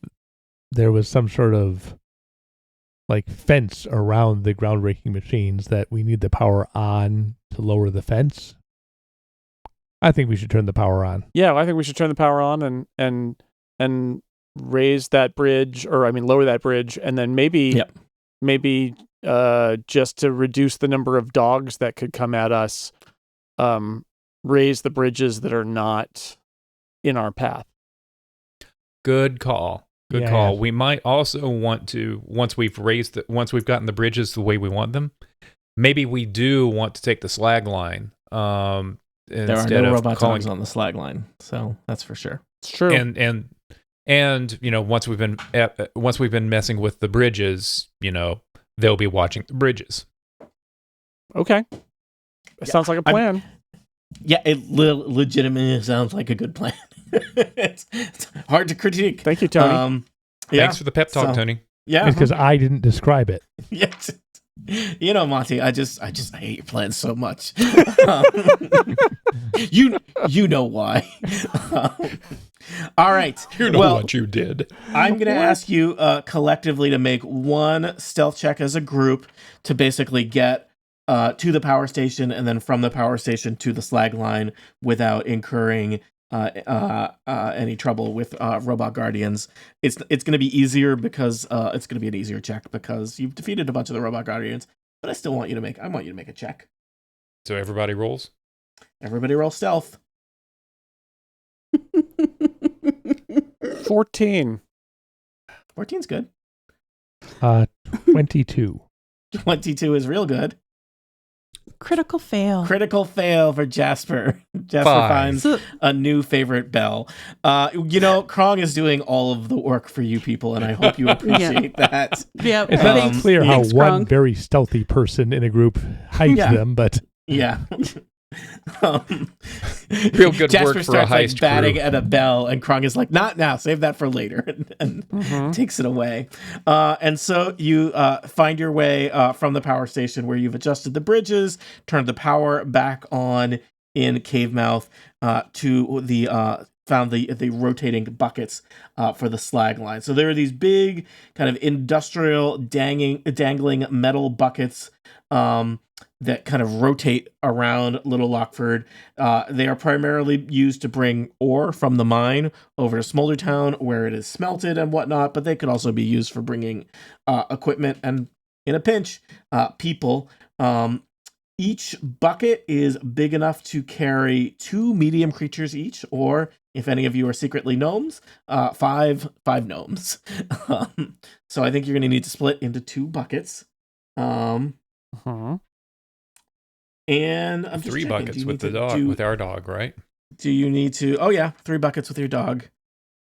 there was some sort of like fence around the groundbreaking machines that we need the power on to lower the fence. I think we should turn the power on. Yeah, I think we should turn the power on and raise that bridge, lower that bridge, and then maybe just to reduce the number of dogs that could come at us, raise the bridges that are not in our path. Good call. Good Yeah, call. yeah. We might also want to, once we've gotten the bridges the way we want them, maybe we do want to take the slag line. There are Instead no of robot calling dogs on the slag line, so that's for sure. It's true. And once we've been messing with the bridges, they'll be watching the bridges. Okay. It sounds like a plan. Yeah, it legitimately sounds like a good plan. it's hard to critique. Thank you, Tony. Thanks for the pep talk, So- Tony. Yeah, Because I didn't describe it. yes. Monty, I hate your plans so much. You know why. All right. You know what you did. I'm going to ask you collectively to make one stealth check as a group to basically get to the power station, and then from the power station to the slag line without incurring any trouble with robot guardians. It's going to be easier because it's going to be an easier check because you've defeated a bunch of the robot guardians. But I want you to make a check. So everybody rolls. Everybody roll stealth. 14. 14's good. 22. 22 is real good. Critical fail. Critical fail for Jasper. Jasper 5. finds a new favorite bell. Krong is doing all of the work for you people, and I hope you appreciate that. Yeah, It's not thanks. clear how Thanks, one Krong. very stealthy person in a group hides Yeah. them, but Yeah. Real good Jasper work for a starts heist batting crew. at a bell, and Krong is like, "Not now. Save that for later," and takes it away. And so you find your way from the power station where you've adjusted the bridges, turned the power back on in Cave Mouth to the found the rotating buckets for the slag line. So there are these big kind of industrial dangling metal buckets that kind of rotate around Little Lockford. They are primarily used to bring ore from the mine over to Smolder Town, where it is smelted and whatnot, but they could also be used for bringing equipment and, in a pinch, people. Each bucket is big enough to carry 2 medium creatures each, or if any of you are secretly gnomes, 5 gnomes. So I think you're going to need to split into 2 buckets. And I'm just 3 checking. buckets with the dog, with our dog, right? Do you need to? Oh yeah, 3 buckets with your dog.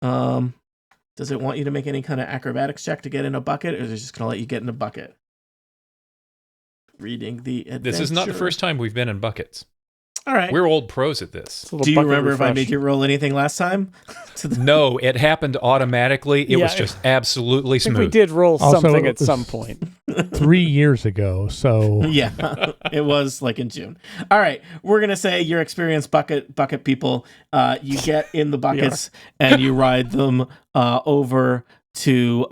Does it want you to make any kind of acrobatics check to get in a bucket, or is it just going to let you get in a bucket? Reading the adventure. This is not the first time we've been in buckets. All right. We're old pros at this. Do you remember if I made you roll anything last time? No, it happened automatically. It was just absolutely smooth. I think we did roll Also, something at some point. 3 years ago, so... Yeah, it was like in June. All right, we're going to say you're experienced bucket people. You get in the buckets and you ride them over to...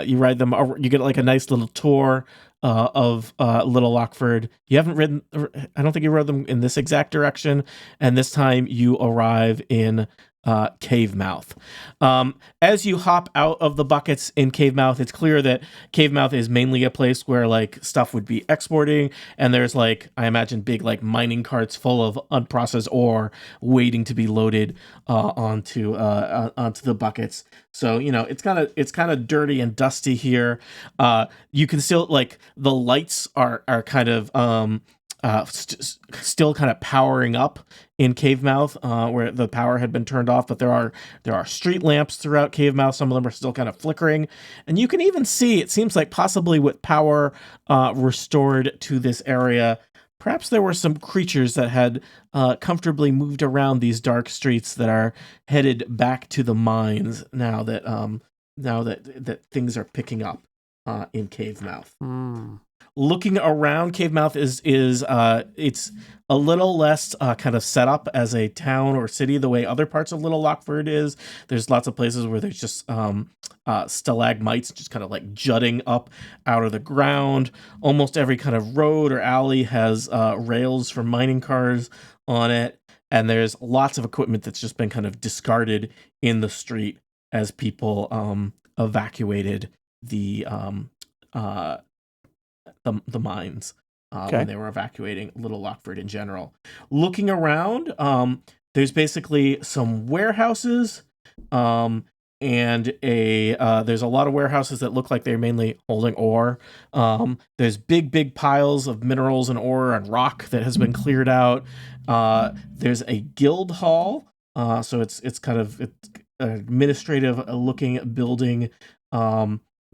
you get like a nice little tour of Little Lockford. You haven't ridden... I don't think you rode them in this exact direction. And this time you arrive in Cave Mouth. As you hop out of the buckets in Cave Mouth, it's clear that Cave Mouth is mainly a place where like stuff would be exporting, and there's like, I imagine, big like mining carts full of unprocessed ore waiting to be loaded onto the buckets. So it's kind of dirty and dusty here. You can still, like, the lights are kind of still kind of powering up in Cave Mouth, where the power had been turned off, but there are street lamps throughout Cave Mouth. Some of them are still kind of flickering, and you can even see, it seems like possibly with power restored to this area, perhaps there were some creatures that had comfortably moved around these dark streets that are headed back to the mines now that things are picking up in Cave Mouth. Looking around, Cave Mouth is it's a little less kind of set up as a town or city the way other parts of Little Lockford is. There's lots of places where there's just stalagmites just kind of like jutting up out of the ground. Almost every kind of road or alley has rails for mining cars on it, and there's lots of equipment that's just been kind of discarded in the street as people evacuated the mines when they were evacuating Little Lockford in general. Looking around, there's basically some warehouses, and there's a lot of warehouses that look like they're mainly holding ore. There's big piles of minerals and ore and rock that has been cleared out. There's a guild hall, so it's kind of an administrative looking building.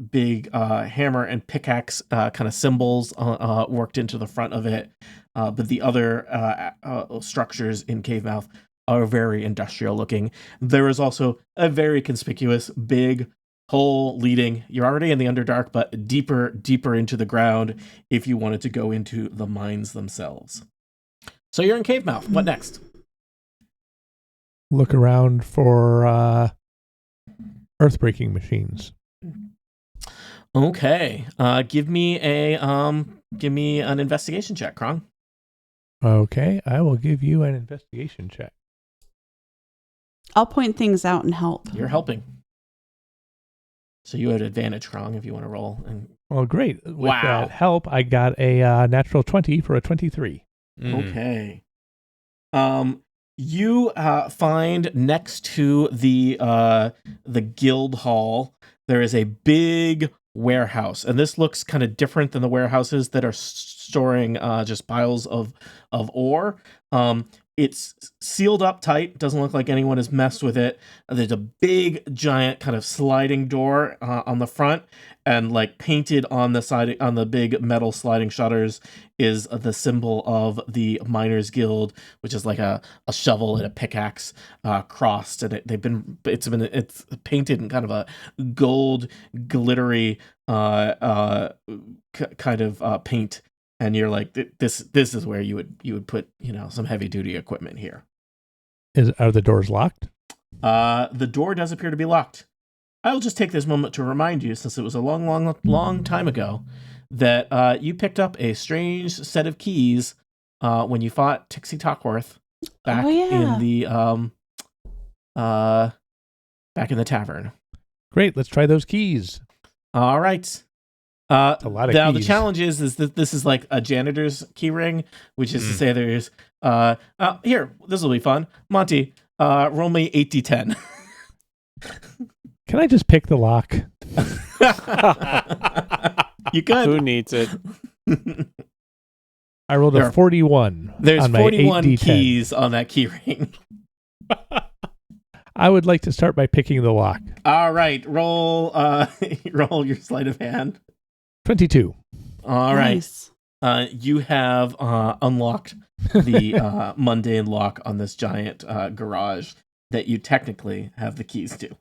Big hammer and pickaxe kind of symbols worked into the front of it, but the other structures in Cave Mouth are very industrial looking. There is also a very conspicuous big hole leading, you're already in the Underdark, but deeper into the ground if you wanted to go into the mines themselves. So you're in Cave Mouth. What next? Look around for earth-breaking machines. Okay. Give me an investigation check, Krong. Okay, I will give you an investigation check. I'll point things out and help. You're helping. So you had advantage, Krong, if you want to roll. Well, great. With that help, I got a natural 20 for a 23. Okay. You find next to the guild hall, there is a big warehouse, and this looks kind of different than the warehouses that are storing just piles of ore. It's sealed up tight. Doesn't look like anyone has messed with it. There's a big, giant kind of sliding door on the front, and like painted on the side, on the big metal sliding shutters, is the symbol of the Miners Guild, which is like a shovel and a pickaxe crossed, and it's painted in kind of a gold, glittery kind of paint. And you're like, this is where you would put, some heavy duty equipment here. Are the doors locked? The door does appear to be locked. I will just take this moment to remind you, since it was a long time ago, that you picked up a strange set of keys when you fought Tixie Talkworth back in the tavern. Great, let's try those keys. All right. A lot of now keys. the challenge is that this is like a janitor's key ring, which is to say there's here, this will be fun. Monty, roll me 8d10. Can I just pick the lock? You could. Who needs it? I rolled a 41. There's on my 41 8d10. keys on that key ring. I would like to start by picking the lock. All right, roll your sleight of hand. 22. All right. Nice. You have unlocked the mundane lock on this giant garage that you technically have the keys to.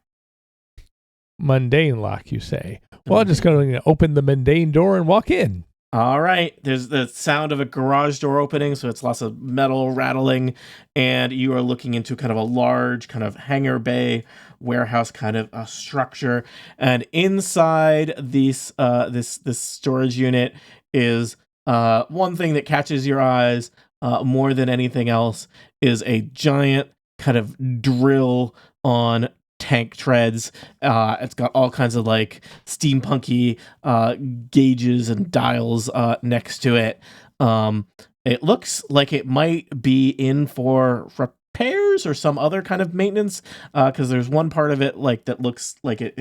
Mundane lock, you say? Well, I'm just going to open the mundane door and walk in. All right. There's the sound of a garage door opening, so it's lots of metal rattling, and you are looking into kind of a large kind of hangar bay warehouse kind of a structure. And inside this storage unit is one thing that catches your eyes more than anything else is a giant kind of drill on tank treads. It's got all kinds of like steampunky gauges and dials next to it. It looks like it might be in for repairs or some other kind of maintenance, because there's one part of it like that looks like it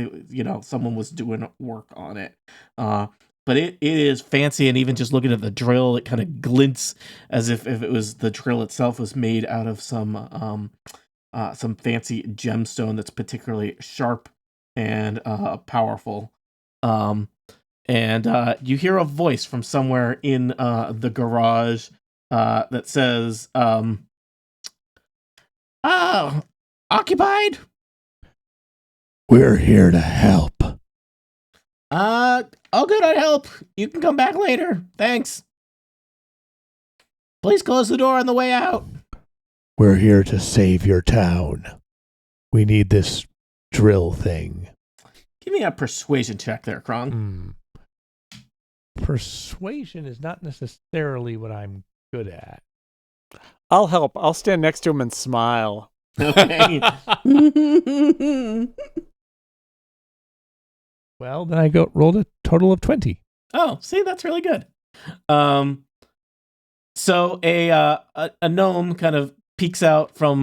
someone was doing work on it. But it is fancy, and even just looking at the drill, it kind of glints as if it was the drill itself was made out of some fancy gemstone that's particularly sharp and powerful. And you hear a voice from somewhere in the garage that says, "Oh, occupied? We're here to help." Oh, good, I'd help. You can come back later. Thanks. Please close the door on the way out. We're here to save your town. We need this drill thing. Give me a persuasion check there, Krong. Persuasion is not necessarily what I'm good at. I'll help. I'll stand next to him and smile. Okay. Well, then I rolled a total of 20. Oh, see, that's really good. So a gnome kind of peeks out from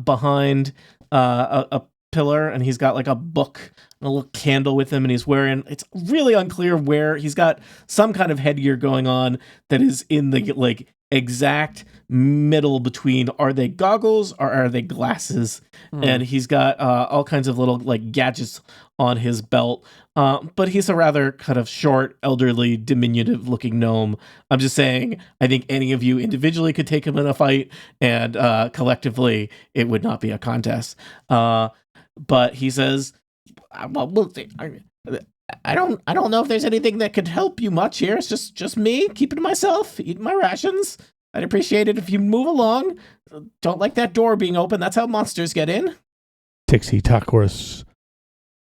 behind a pillar, and he's got like a book and a little candle with him, and he's wearing, it's really unclear where, he's got some kind of headgear going on that is in the like exact middle between, are they goggles or are they glasses? And he's got all kinds of little like gadgets on his belt, but he's a rather kind of short, elderly, diminutive looking gnome. I'm just saying, I think any of you individually could take him in a fight, and collectively it would not be a contest. But he says, well, I don't know if there's anything that could help you much here. It's just me keeping to myself, eating my rations. I'd appreciate it if you move along. Don't like that door being open. That's how monsters get in. Tixie Talkworth's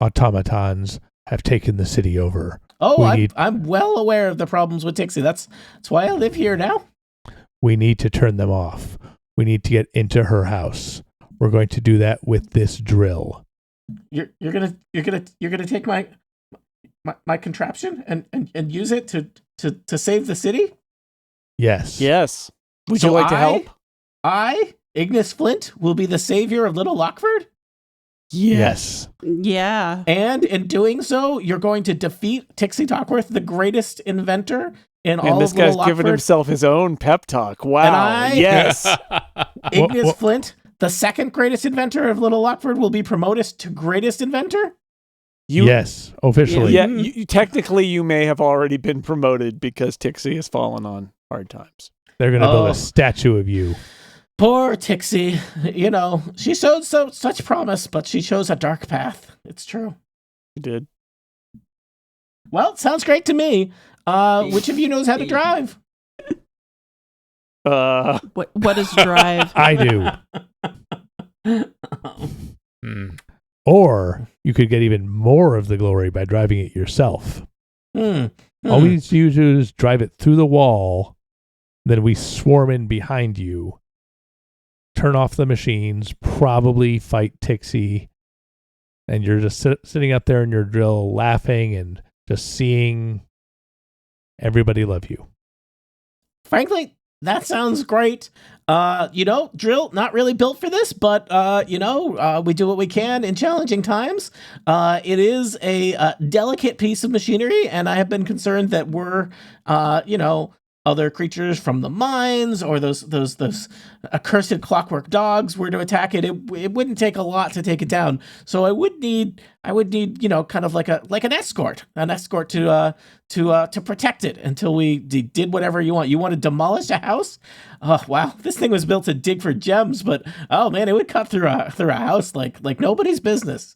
automatons have taken the city over. Oh, I'm well aware of the problems with Tixie. That's why I live here now. We need to turn them off. We need to get into her house. We're going to do that with this drill. You're gonna take my contraption and use it to save the city? Yes. Yes. Would you like to help? I, Ignis Flint, will be the savior of Little Lockford? Yes. Yeah. And in doing so, you're going to defeat Tixie Talkworth, the greatest inventor in all of Little Lockford. And this guy's giving himself his own pep talk. Wow. Yes. Ignis Flint, the second greatest inventor of Little Lockford, will be promoted to greatest inventor? Yes, officially. Yeah, technically you may have already been promoted because Tixie has fallen on hard times. They're going to build a statue of you. Poor Tixie. You know, she showed such promise, but she chose a dark path. It's true. She did. Well, it sounds great to me. Which of you knows how to drive? What is drive? I do. Or you could get even more of the glory by driving it yourself. All we need to do is drive it through the wall, then we swarm in behind you, turn off the machines, probably fight Tixie, and you're just sitting up there in your drill laughing and just seeing everybody love you. Frankly, that sounds great. Drill, not really built for this, but, we do what we can in challenging times. It is a delicate piece of machinery, and I have been concerned that we're, other creatures from the mines or those accursed clockwork dogs were to attack it. It wouldn't take a lot to take it down. So I would need, kind of like an escort to protect it until we did whatever you want. You want to demolish a house? Oh wow, this thing was built to dig for gems, but oh man, it would cut through a house like nobody's business.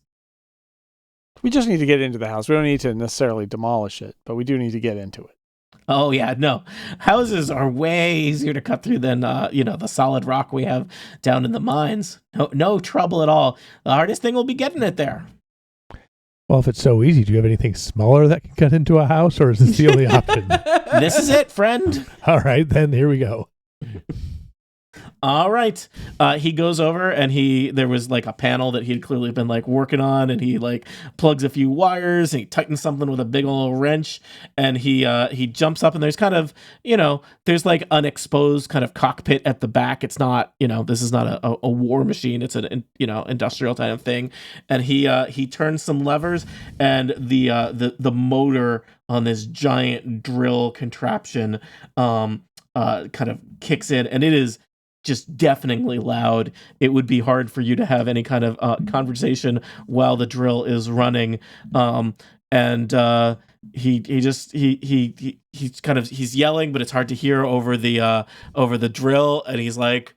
We just need to get into the house. We don't need to necessarily demolish it, but we do need to get into it. Oh yeah, no. Houses are way easier to cut through than the solid rock we have down in the mines. No trouble at all. The hardest thing will be getting it there. Well, if it's so easy, do you have anything smaller that can cut into a house, or is this the only option? This is it, friend. All right, then here we go. All right. He goes over and there was like a panel that he'd clearly been like working on, and he like plugs a few wires and he tightens something with a big old wrench, and he jumps up, and there's kind of, there's like an exposed kind of cockpit at the back. It's not, this is not a war machine. It's an, industrial kind of thing. And he turns some levers, and the motor on this giant drill contraption kind of kicks in, and it is just deafeningly loud. It would be hard for you to have any kind of conversation while the drill is running. He's yelling, but it's hard to hear over the drill. And he's like,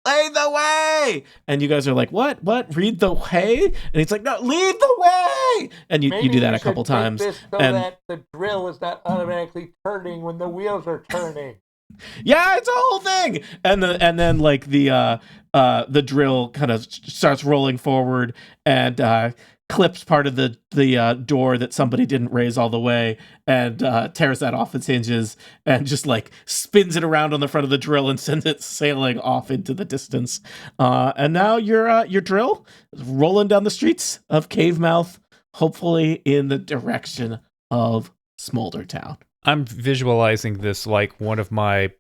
"Lead the way!" And you guys are like, "What? Read the way?" And he's like, "No, lead the way!" And you do that a couple times. So that the drill is not automatically turning when the wheels are turning. Yeah, it's a whole thing. And then like the drill kind of starts rolling forward and clips part of the door that somebody didn't raise all the way, and tears that off its hinges and just like spins it around on the front of the drill and sends it sailing off into the distance. And now your drill is rolling down the streets of Cavemouth, hopefully in the direction of Smolder Town. I'm visualizing this like one of my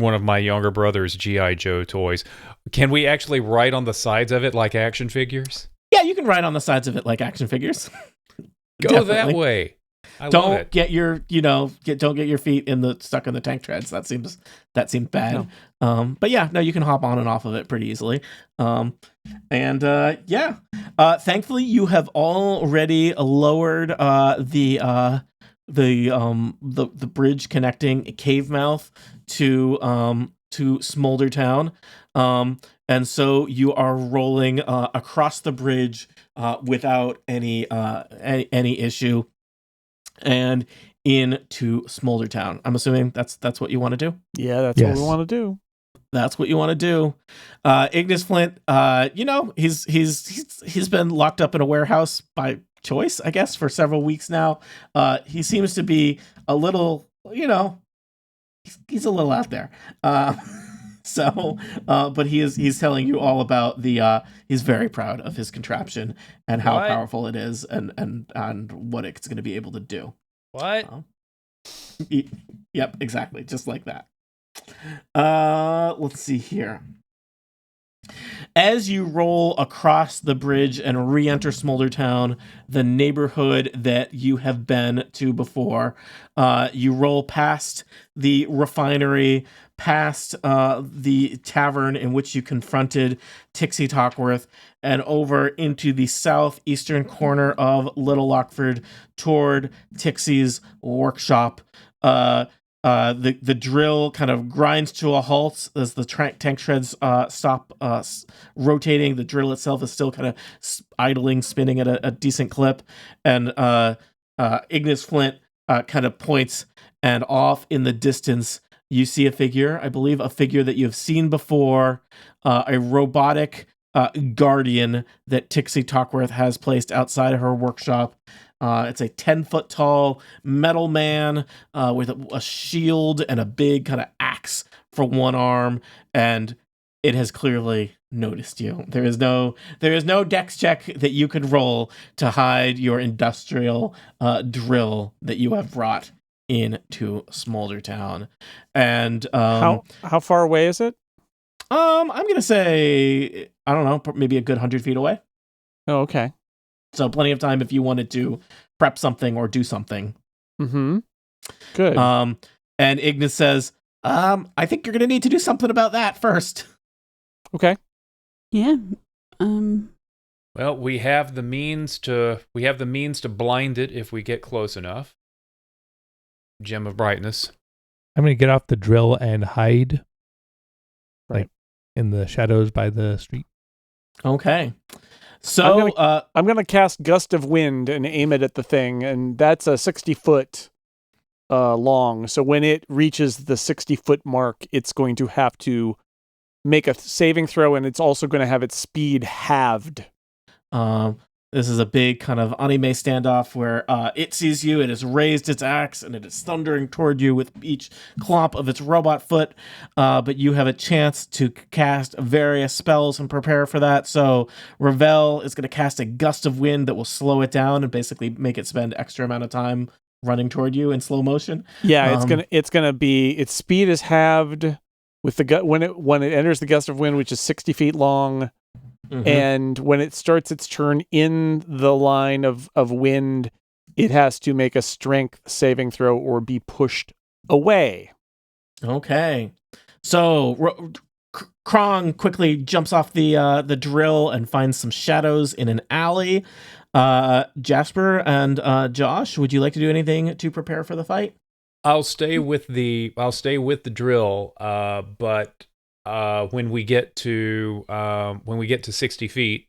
younger brother's G.I. Joe toys. Can we actually write on the sides of it like action figures? Yeah, you can write on the sides of it like action figures. Go that way. Don't get your feet stuck in the tank treads. That seems bad. No. But yeah, no, you can hop on and off of it pretty easily. Thankfully you have already lowered the bridge connecting Cavemouth to Smolder Town, and so you are rolling across the bridge without any issue, and into Smolder Town. I'm assuming that's what you want to do. Yeah, that's what we want to do. That's what you want to do. Ignis Flint, he's been locked up in a warehouse by choice, I guess, for several weeks now. He seems to be a little, he's a little out there. But he's telling you all about he's very proud of his contraption and how powerful it is and what it's going to be able to do. What? Yep, exactly. Just like that. Let's see here. As you roll across the bridge and re-enter Smolder Town, the neighborhood that you have been to before, you roll past the refinery, past the tavern in which you confronted Tixie Talkworth, and over into the southeastern corner of Little Lockford toward Tixie's workshop. The drill kind of grinds to a halt as the tank treads stop rotating. The drill itself is still kind of idling, spinning at a decent clip, and Ignis Flint kind of points, and off in the distance you see a figure, I believe a figure that you've seen before, a robotic guardian that Tixie Talkworth has placed outside of her workshop. It's a 10-foot tall metal man with a shield and a big kind of axe for one arm, and it has clearly noticed you. There is no dex check that you could roll to hide your industrial drill that you have brought into Smolder Town. And How far away is it? I'm gonna say, I don't know, maybe a good 100 feet away. Oh, okay. So plenty of time if you wanted to prep something or do something. Mm-hmm. Good. And Ignis says, I think you're gonna need to do something about that first. Okay. Yeah. Well, we have the means to blind it if we get close enough. Gem of brightness. I'm going to get off the drill and hide. Right. Like in the shadows by the street. Okay. So I'm gonna cast Gust of Wind and aim it at the thing, and that's a 60-foot long. So when it reaches the 60-foot mark, it's going to have to make a saving throw, and it's also going to have its speed halved. This is a big kind of anime standoff where it sees you, it has raised its axe, and it is thundering toward you with each clomp of its robot foot. But you have a chance to cast various spells and prepare for that. So Revelle is going to cast a Gust of Wind that will slow it down and basically make it spend extra amount of time running toward you in slow motion. Yeah, it's gonna be, its speed is halved with the when it enters the Gust of Wind, which is 60 feet long. Mm-hmm. And when it starts its turn in the line of wind, it has to make a strength saving throw or be pushed away. Okay. So Krong quickly jumps off the drill and finds some shadows in an alley. Jasper and Josh, would you like to do anything to prepare for the fight? I'll stay with the drill, but when we get to 60 feet,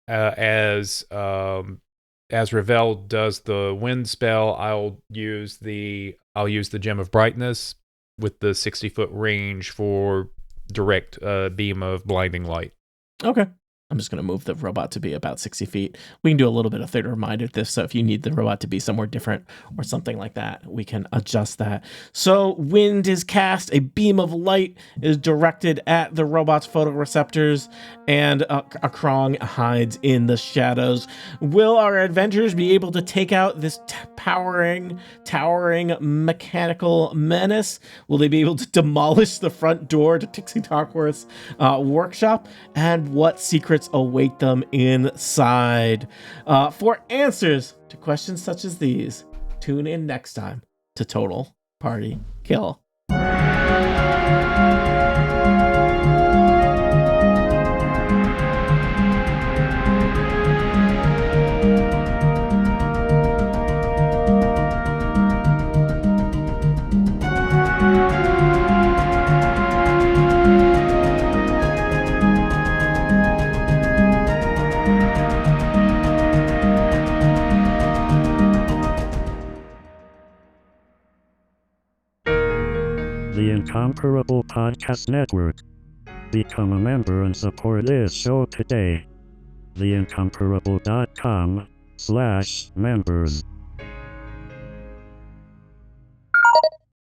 as Revelle does the wind spell, I'll use the Gem of Brightness with the 60-foot range for direct beam of blinding light. Okay. I'm just going to move the robot to be about 60 feet. We can do a little bit of theater of mind with this, so if you need the robot to be somewhere different or something like that, we can adjust that. So wind is cast, a beam of light is directed at the robot's photoreceptors, and a Krong hides in the shadows. Will our adventurers be able to take out this towering mechanical menace? Will they be able to demolish the front door to Tixie Talkworth's workshop? And what secrets await them inside? For answers to questions such as these, tune in next time to Total Party Kill. The Incomparable Podcast Network. Become a member and support this show today. theincomparable.com/members